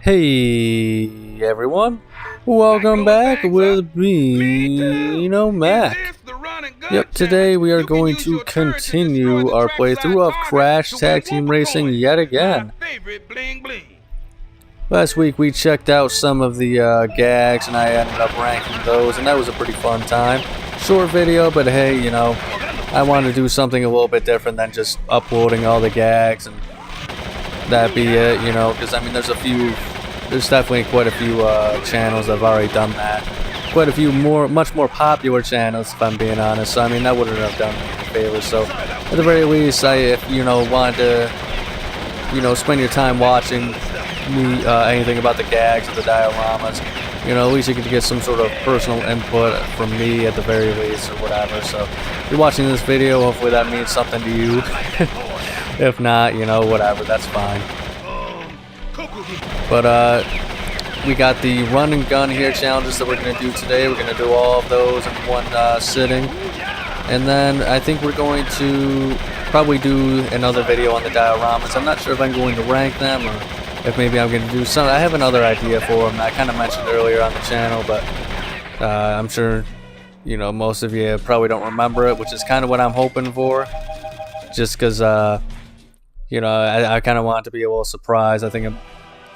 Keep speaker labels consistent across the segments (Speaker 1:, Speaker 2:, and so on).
Speaker 1: Hey everyone, welcome back with me, Mac. Yep, today we are going to continue our playthrough of Crash Tag Team Racing yet again. Last week we checked out some of the gags and I ended up ranking those, and that was a pretty fun time. Short video, but hey, I wanted to do something a little bit different than just uploading all the gags and that be it, because I mean there's definitely quite a few channels that have already done that. Quite a few much more popular channels, if I'm being honest. So I mean that wouldn't have done me any favors. So at the very least, if wanted to, spend your time watching me anything about the gags or the dioramas, at least you could get some sort of personal input from me at the very least or whatever. So if you're watching this video, hopefully that means something to you. If not, whatever, that's fine. But we got the run and gun here challenges that we're going to do today. We're going to do all of those in one sitting. And then I think we're going to probably do another video on the dioramas. I'm not sure if I'm going to rank them or if maybe I'm going to do some. I have another idea for them. I kind of mentioned earlier on the channel, but I'm sure, most of you probably don't remember it, which is kind of what I'm hoping for. Just because, I kind of want it to be a little surprise. I think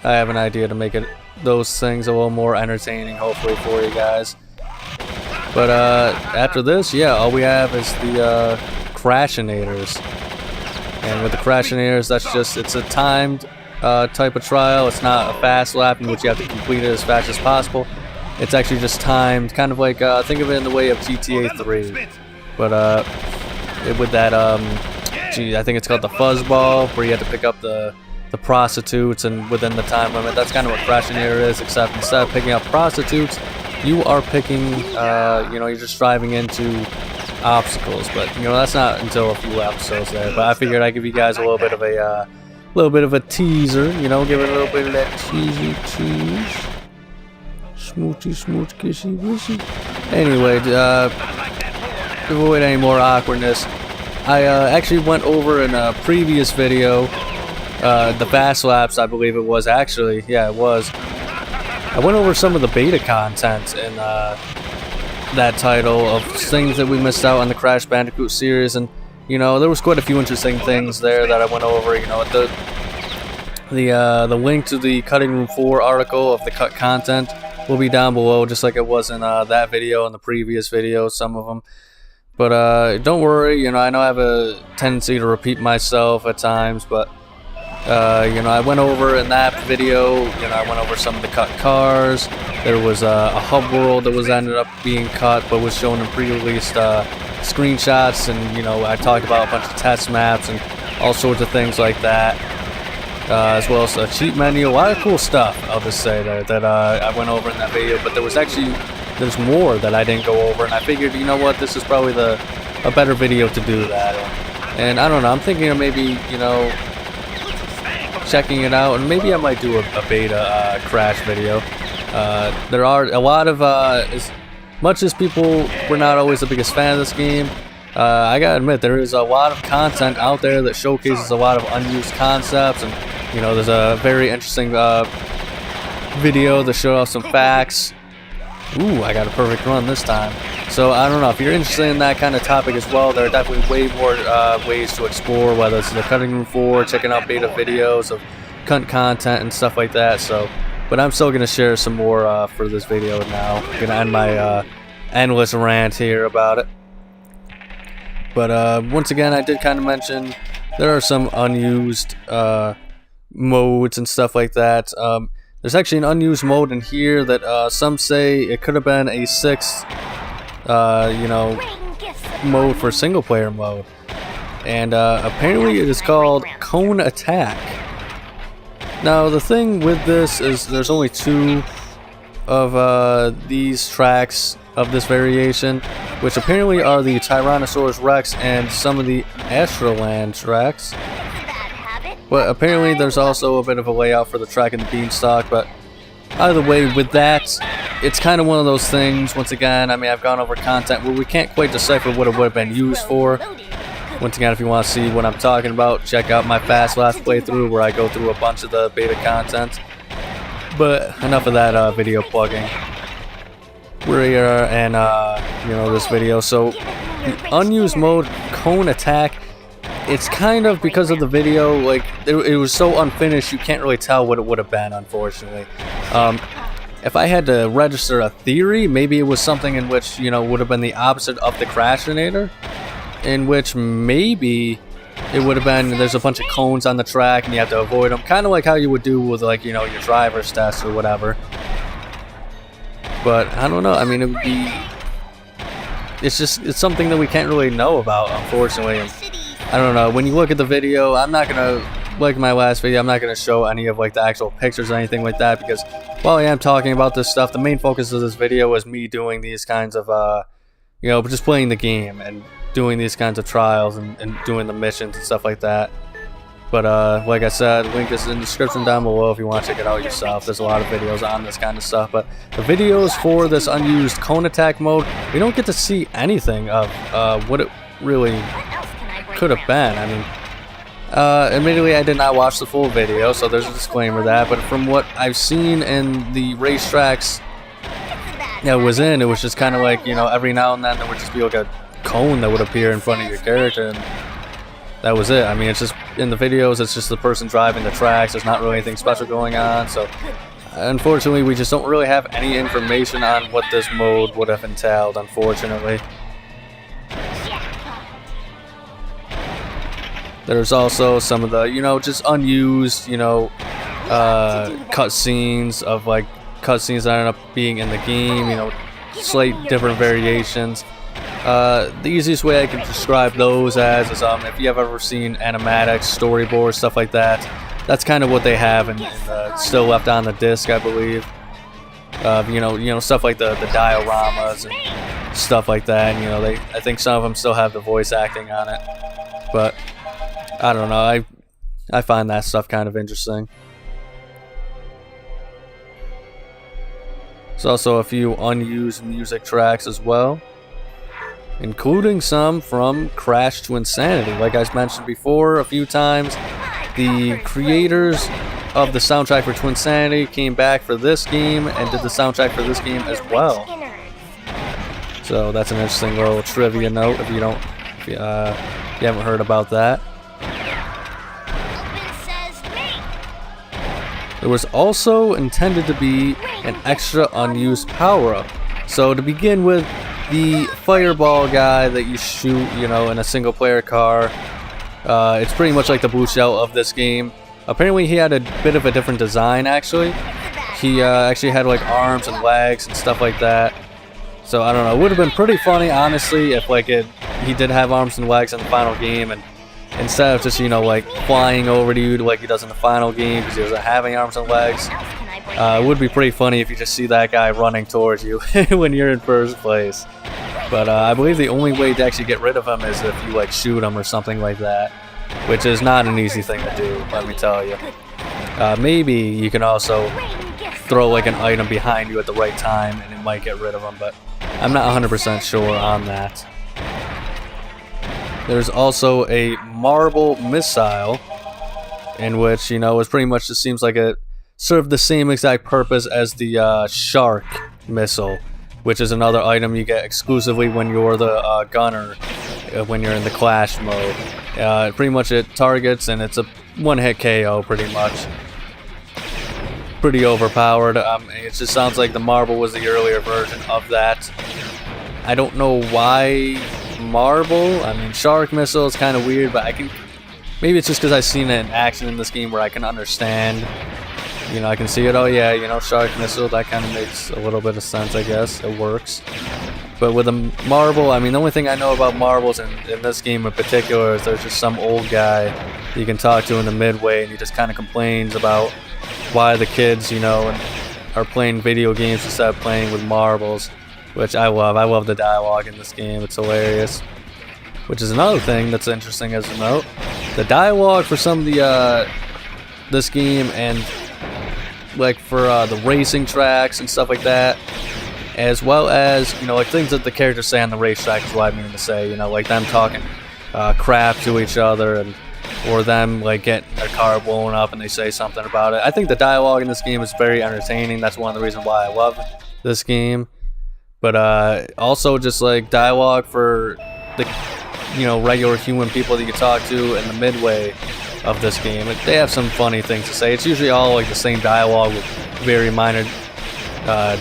Speaker 1: I have an idea to make those things a little more entertaining, hopefully, for you guys. But after this, yeah, all we have is the Crashinators. And with the Crashinators, it's a timed type of trial. It's not a fast lap in which you have to complete it as fast as possible. It's actually just timed, kind of like, think of it in the way of GTA 3. But with that, I think it's called the fuzzball, where you have to pick up the prostitutes and within the time limit. That's kind of what Crashinator is, except instead of picking up prostitutes, you are picking, you're just driving into obstacles. But that's not until a few episodes there. But I figured I'd give you guys a little bit of a teaser. Give it a little bit of that tease. Smoochy, smooch, kissy, wishy. Anyway, to avoid any more awkwardness, I actually went over in a previous video, the fast laps, I believe it was actually. Yeah, it was. I went over some of the beta content in that title of things that we missed out on the Crash Bandicoot series, and there was quite a few interesting things there that I went over. The link to the Cutting Room 4 article of the cut content will be down below, just like it was in that video and the previous video, some of them. But don't worry, I know I have a tendency to repeat myself at times, but I went over in that video, I went over some of the cut cars. There was a hub world that was ended up being cut, but was shown in pre-released screenshots, and I talked about a bunch of test maps and all sorts of things like that, as well as a cheat menu. A lot of cool stuff, I'll just say that I went over in that video, but there's more that I didn't go over, and I figured, what, this is probably a better video to do that. And I don't know, I'm thinking of maybe, checking it out, and maybe I might do a beta Crash video. There are a lot of, as much as people were not always the biggest fan of this game, I gotta admit, there is a lot of content out there that showcases a lot of unused concepts, and there's a very interesting video that showed off some facts. Ooh, I got a perfect run this time. So I don't know, if you're interested in that kind of topic as well, there are definitely way more ways to explore, whether it's the Cutting Room 4, checking out beta videos of content and stuff like that. So, but I'm still gonna share some more for this video now. I'm gonna end my endless rant here about it. But once again, I did kind of mention there are some unused modes and stuff like that. There's actually an unused mode in here that some say it could have been a sixth, mode for single player mode. And apparently it is called Cone Attack. Now the thing with this is there's only two of these tracks of this variation, which apparently are the Tyrannosaurus Rex and some of the Astroland tracks. But apparently there's also a bit of a layout for the track and the Beanstalk. But either way, with that, it's kind of one of those things. Once again, I mean, I've gone over content where we can't quite decipher what it would have been used for. Once again, if you want to see what I'm talking about, check out my Fast Last playthrough where I go through a bunch of the beta content. But enough of that video plugging. We're here and you know, this video. So the unused mode, cone attack, it's kind of because of the video, like it was so unfinished you can't really tell what it would have been, unfortunately. If I had to register a theory, maybe it was something in which, you know, would have been the opposite of the Crashinator, in which maybe it would have been there's a bunch of cones on the track and you have to avoid them, kind of like how you would do with, like, you know, your driver's test or whatever. But I don't know. I mean, it would be, it's something that we can't really know about, unfortunately. And I don't know. When you look at the video, I'm not gonna, like my last video, I'm not gonna show any of like the actual pictures or anything like that, because while I am talking about this stuff, the main focus of this video is me doing these kinds of you know, just playing the game and doing these kinds of trials and doing the missions and stuff like that. But like I said, link is in the description down below if you want to check it out yourself. There's a lot of videos on this kind of stuff. But the videos for this unused cone attack mode, we don't get to see anything of what it really could have been. I mean, admittedly, I did not watch the full video, so there's a disclaimer that. But from what I've seen in the racetracks that it was in, it was just kind of like, you know, every now and then there would just be like a cone that would appear in front of your character, and that was it. I mean, it's just in the videos, it's just the person driving the tracks. There's not really anything special going on, so unfortunately we just don't really have any information on what this mode would have entailed, unfortunately. There's also some of the, you know, just unused, you know, cutscenes of like cutscenes that end up being in the game, you know, slight different variations. The easiest way I can describe those as is if you have ever seen animatics, storyboards, stuff like that. That's kind of what they have and still left on the disc, I believe. You know, stuff like the dioramas and stuff like that. And, you know, I think some of them still have the voice acting on it, but I don't know. I find that stuff kind of interesting. There's also a few unused music tracks as well, including some from Crash to Insanity. Like I mentioned before a few times, the creators of the soundtrack for Twinsanity came back for this game and did the soundtrack for this game as well. So that's an interesting little trivia note if you haven't heard about that. There was also intended to be an extra unused power-up. So to begin with, the fireball guy that you shoot, you know, in a single-player car, it's pretty much like the blue shell of this game. Apparently he had a bit of a different design, actually. He actually had like arms and legs and stuff like that. So I don't know, it would have been pretty funny, honestly, if like he did have arms and legs in the final game, and instead of just, you know, like flying over to you like he does in the final game because he doesn't have any arms and legs. It would be pretty funny if you just see that guy running towards you when you're in first place. But I believe the only way to actually get rid of him is if you like shoot him or something like that, which is not an easy thing to do, let me tell you. Maybe you can also throw like an item behind you at the right time and it might get rid of him, but I'm not 100% sure on that. There's also a marble missile, in which, you know, it pretty much just seems like it served the same exact purpose as the shark missile, which is another item you get exclusively when you're the gunner, when you're in the clash mode. Pretty much it targets and it's a one-hit KO pretty much. Pretty overpowered. It just sounds like the marble was the earlier version of that. I don't know why marble. I mean, shark missile is kind of weird, but maybe it's just because I've seen it in action in this game where I can understand. You know, I can see it. Oh yeah, you know, shark missile. That kind of makes a little bit of sense, I guess. It works. But with a marble, I mean, the only thing I know about marbles in this game in particular is there's just some old guy you can talk to in the midway, and he just kind of complains about why the kids, you know, are playing video games instead of playing with marbles, which I love. I love the dialogue in this game. It's hilarious. Which is another thing that's interesting as a note. The dialogue for some of the this game and like for the racing tracks and stuff like that, as well as, you know, like things that the characters say on the racetrack is what I mean to say, you know, like them talking crap to each other and or them like getting their car blown up and they say something about it. I think the dialogue in this game is very entertaining. That's one of the reasons why I love this game. But also just like dialogue for the regular human people that you talk to in the midway of this game. They have some funny things to say. It's usually all like the same dialogue with very minor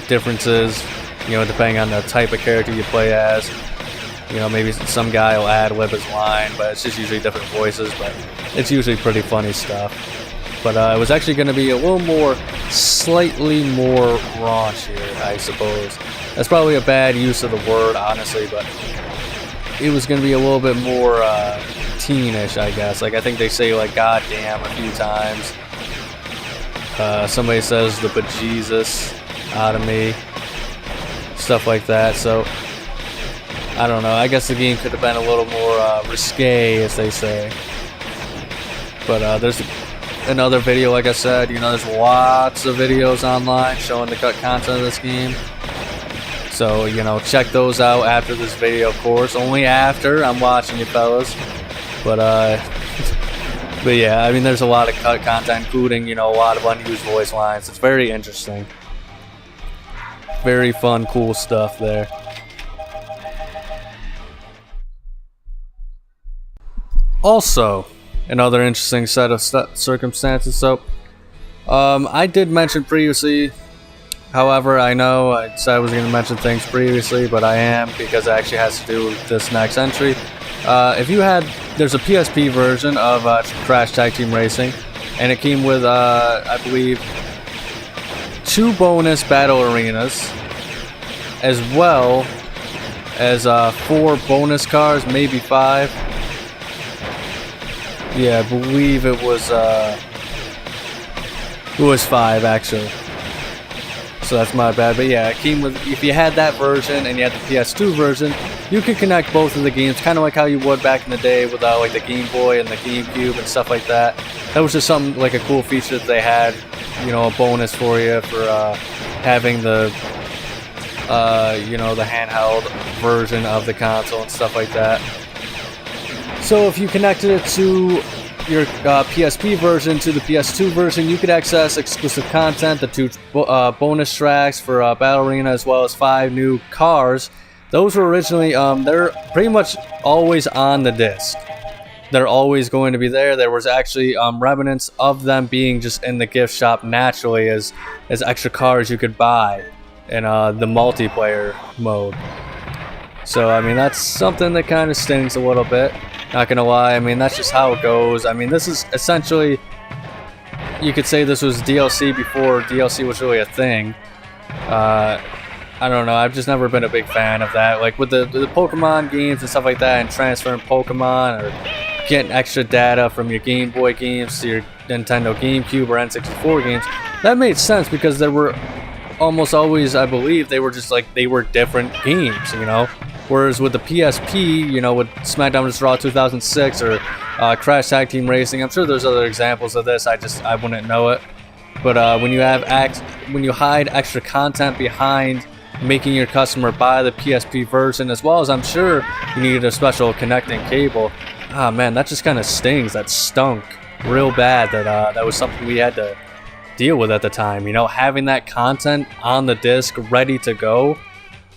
Speaker 1: differences, depending on the type of character you play as. Maybe some guy will ad-lib his line, but it's just usually different voices, but it's usually pretty funny stuff. But it was actually going to be a little more, slightly more raunchier, I suppose. That's probably a bad use of the word, honestly, but it was going to be a little bit more teenish, I guess. Like, I think they say, like, goddamn a few times. Somebody says the bejesus out of me. Stuff like that, so I don't know. I guess the game could have been a little more risque, as they say. But there's another video, like I said. There's lots of videos online showing the cut content of this game. So, check those out after this video, of course. Only after I'm watching you, fellas. But yeah, I mean, there's a lot of cut content, including, a lot of unused voice lines. It's very interesting. Very fun, cool stuff there. Also, another interesting set of circumstances. So, I did mention previously, however, I know I said I was going to mention things previously, but I am, because it actually has to do with this next entry. There's a PSP version of Crash Tag Team Racing, and it came with, I believe, 2 bonus battle arenas, as well as 4 bonus cars, maybe 5. Yeah, I believe it was 5 actually. So that's my bad. But yeah, it came with, if you had that version and you had the PS2 version, you could connect both of the games, kind of like how you would back in the day with like the Game Boy and the GameCube and stuff like that. That was just something like a cool feature that they had, a bonus for you for having the the handheld version of the console and stuff like that. So if you connected it to your PSP version to the PS2 version, you could access exclusive content, the 2 bonus tracks for Battle Arena, as well as 5 new cars. Those were originally, they're pretty much always on the disc. They're always going to be there. There was actually remnants of them being just in the gift shop naturally as extra cars you could buy in the multiplayer mode. So, I mean, that's something that kind of stings a little bit. Not gonna lie, I mean, that's just how it goes. I mean, this is essentially, you could say this was DLC before DLC was really a thing. I don't know, I've just never been a big fan of that. Like with the Pokemon games and stuff like that, and transferring Pokemon or getting extra data from your Game Boy games to your Nintendo GameCube or N64 games, that made sense because there were almost always, I believe, they were just like, they were different games, Whereas with the PSP, with SmackDown vs. Raw 2006 or Crash Tag Team Racing, I'm sure there's other examples of this. I wouldn't know it. But when you hide extra content behind making your customer buy the PSP version, as well as I'm sure you needed a special connecting cable. Ah man, that just kind of stings. That stunk real bad. That was something we had to deal with at the time. Having that content on the disc ready to go.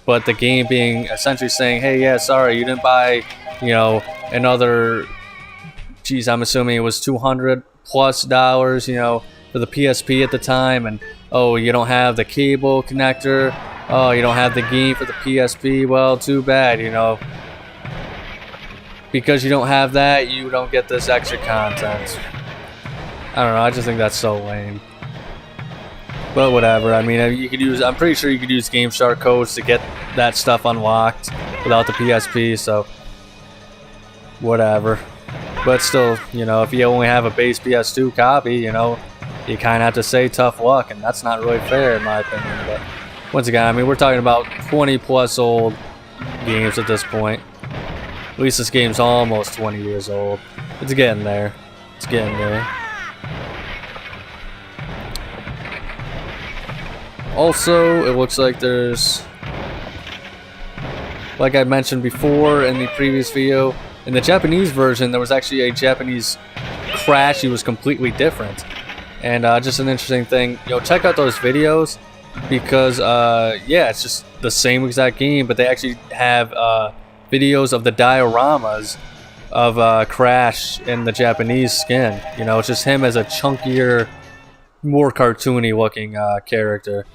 Speaker 1: But the game being essentially saying, hey, yeah, sorry, you didn't buy, another, geez, I'm assuming it was $200+ for the PSP at the time. And, oh, you don't have the cable connector. Oh, you don't have the game for the PSP. Well, too bad, Because you don't have that, you don't get this extra content. I don't know, I just think that's so lame. But whatever, I mean, I'm pretty sure you could use Game Shark codes to get that stuff unlocked without the PSP, so whatever. But still, if you only have a base PS2 copy, you kind of have to say tough luck, and that's not really fair in my opinion. But once again, I mean, we're talking about 20+ old games at this point. At least this game's almost 20 years old. It's getting there. It's getting there. Also, it looks like there's, like I mentioned before in the previous video, in the Japanese version, there was actually a Japanese Crash, he was completely different. And just an interesting thing, check out those videos because yeah, it's just the same exact game, but they actually have videos of the dioramas of Crash in the Japanese skin. It's just him as a chunkier, more cartoony looking character.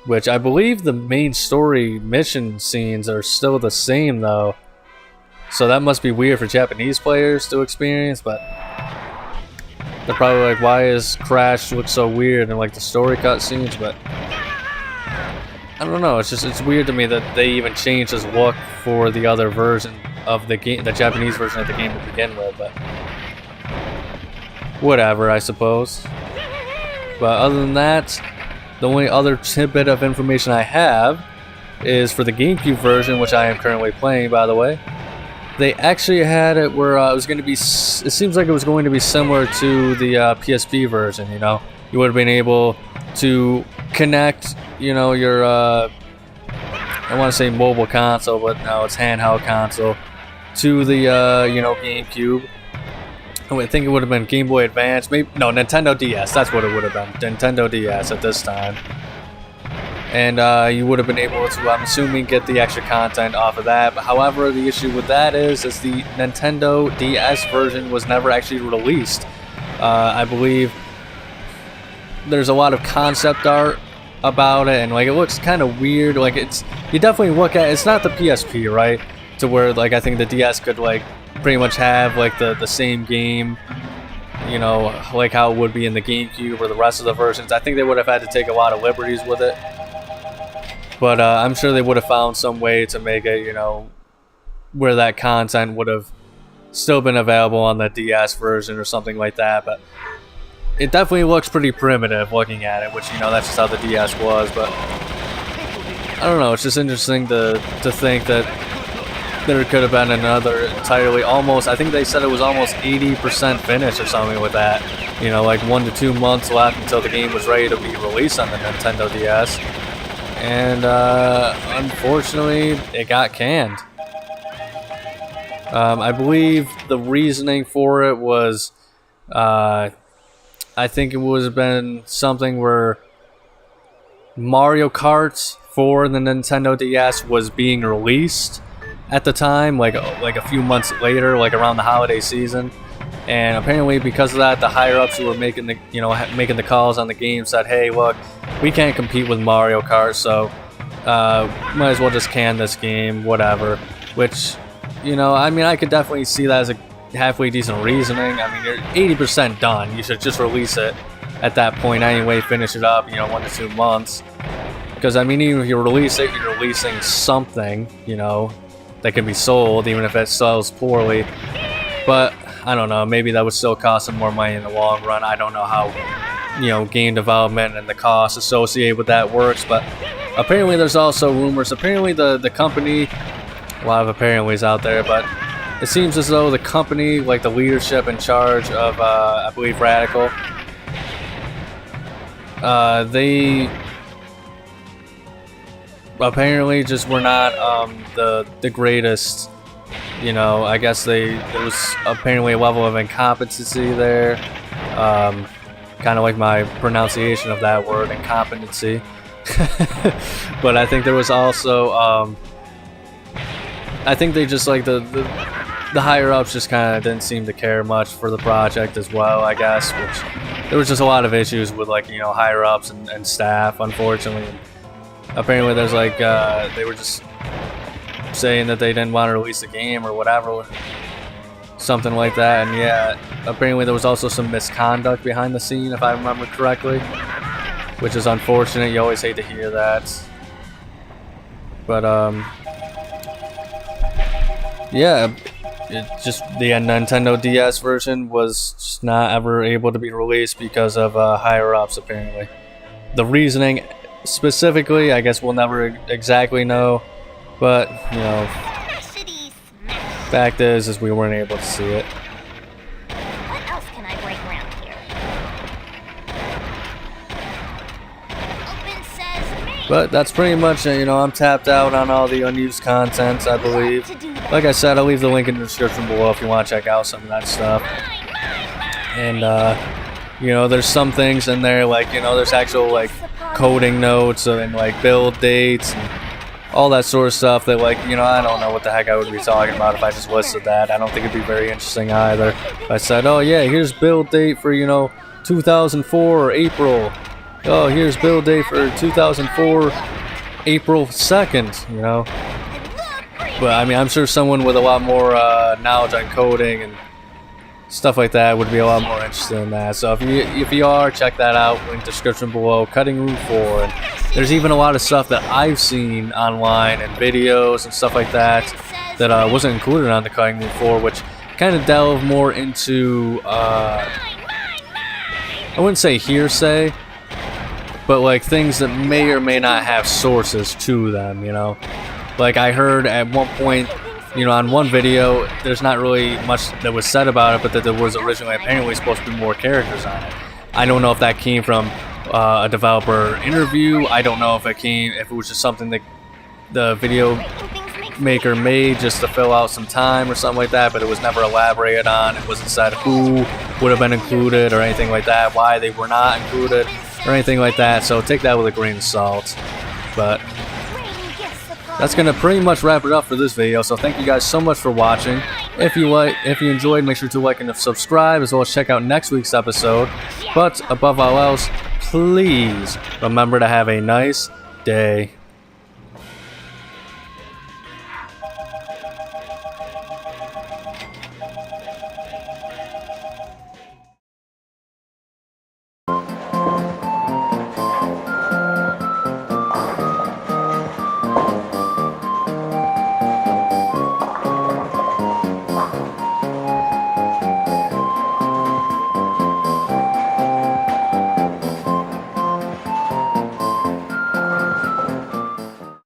Speaker 1: Which I believe the main story mission scenes are still the same though. So that must be weird for Japanese players to experience, but they're probably like, why is Crash look so weird in like the story cutscenes? But I don't know, it's weird to me that they even changed his look for the other version of the game, the Japanese version of the game to begin with, but whatever, I suppose. But other than that, the only other tidbit of information I have is for the GameCube version, which I am currently playing, by the way. They actually had it where it was going to be. It seems like it was going to be similar to the PSP version. You would have been able to connect, your I want to say mobile console, but no, it's handheld console, to the GameCube. I think it would have been Game Boy Advance, maybe no, Nintendo DS. That's what it would have been, Nintendo DS at this time. And you would have been able to, I'm assuming, get the extra content off of that. But however, the issue with that is the Nintendo DS version was never actually released. I believe there's a lot of concept art about it, and like it looks kind of weird. Like you definitely look at it's not the PSP, right? To where like I think the DS could like pretty much have like the same game, like how it would be in the GameCube or the rest of the versions. I think they would have had to take a lot of liberties with it. But I'm sure they would have found some way to make it, where that content would have still been available on the DS version or something like that. But it definitely looks pretty primitive looking at it, which, that's just how the DS was. But I don't know, it's just interesting to think that there could have been another entirely almost, I think they said it was almost 80% finished or something with that. Like 1 to 2 months left until the game was ready to be released on the Nintendo DS. And unfortunately, it got canned. I believe the reasoning for it was, I think it would have been something where Mario Kart for the Nintendo DS was being released at the time, like a few months later, like around the holiday season. And apparently, because of that, the higher-ups who were making the calls on the game said, "Hey, look, we can't compete with Mario Kart, so might as well just can this game, whatever." Which, I could definitely see that as a halfway decent reasoning. I mean, you're 80% done. You should just release it at that point anyway. Finish it up, 1 to 2 months. Because even if you release it, you're releasing something, that can be sold, even if it sells poorly. But I don't know, maybe that would still cost them more money in the long run. I don't know how, game development and the costs associated with that works, but apparently there's also rumors. Apparently the company, a lot of apparentlys out there, but it seems as though the company, like the leadership in charge of, I believe, Radical, they apparently just were not the greatest. I guess there was apparently a level of incompetency there. Kind of like my pronunciation of that word, incompetency. But I think there was also, I think they just like the higher ups just kind of didn't seem to care much for the project as well, I guess. Which there was just a lot of issues with higher ups and staff, unfortunately. And apparently, there's they were just saying that they didn't want to release the game or whatever, something like that. And yeah, apparently there was also some misconduct behind the scene, if I remember correctly, which is unfortunate. You always hate to hear that. But yeah, it just the Nintendo DS version was just not ever able to be released because of higher ups. Apparently, the reasoning specifically, I guess we'll never exactly know. But, fact is we weren't able to see it.
Speaker 2: What else can I break around here? Open sesame.
Speaker 1: But that's pretty much it. I'm tapped out on all the unused content, I believe.
Speaker 2: To do that.
Speaker 1: like I said, I'll leave the link in the description below if you want to check out some of that stuff. And you know, there's some things in there, like, you know, there's actual like coding notes and like build dates and all that sort of stuff that, like, you know, I don't know what the heck I would be talking about if I just listed that. I don't think it'd be very interesting either. If I said, oh yeah, here's build date for, you know, 2004 April. Oh, here's build date for 2004 April 2nd, you know. But I mean, I'm sure someone with a lot more knowledge on coding and stuff like that would be a lot more interested in that. So if you are, check that out. Link description below. Cutting Room 4. And there's even a lot of stuff that I've seen online and videos and stuff like that that wasn't included on the Cutting Room 4, which kind of delve more into I wouldn't say hearsay, but like things that may or may not have sources to them, you know. Like I heard at one point, you know, on one video, there's not really much that was said about it, but that there was originally apparently supposed to be more characters on it. I don't know if that came from a developer interview. I don't know if it was just something that the video maker made just to fill out some time or something like that, but it was never elaborated on. It wasn't said who would have been included or anything like that, why they were not included or anything like that, so take that with a grain of salt. But that's gonna pretty much wrap it up for this video. So thank you guys so much for watching. If you enjoyed, make sure to like and subscribe, as well as check out next week's episode. But above all else, please remember to have a nice day.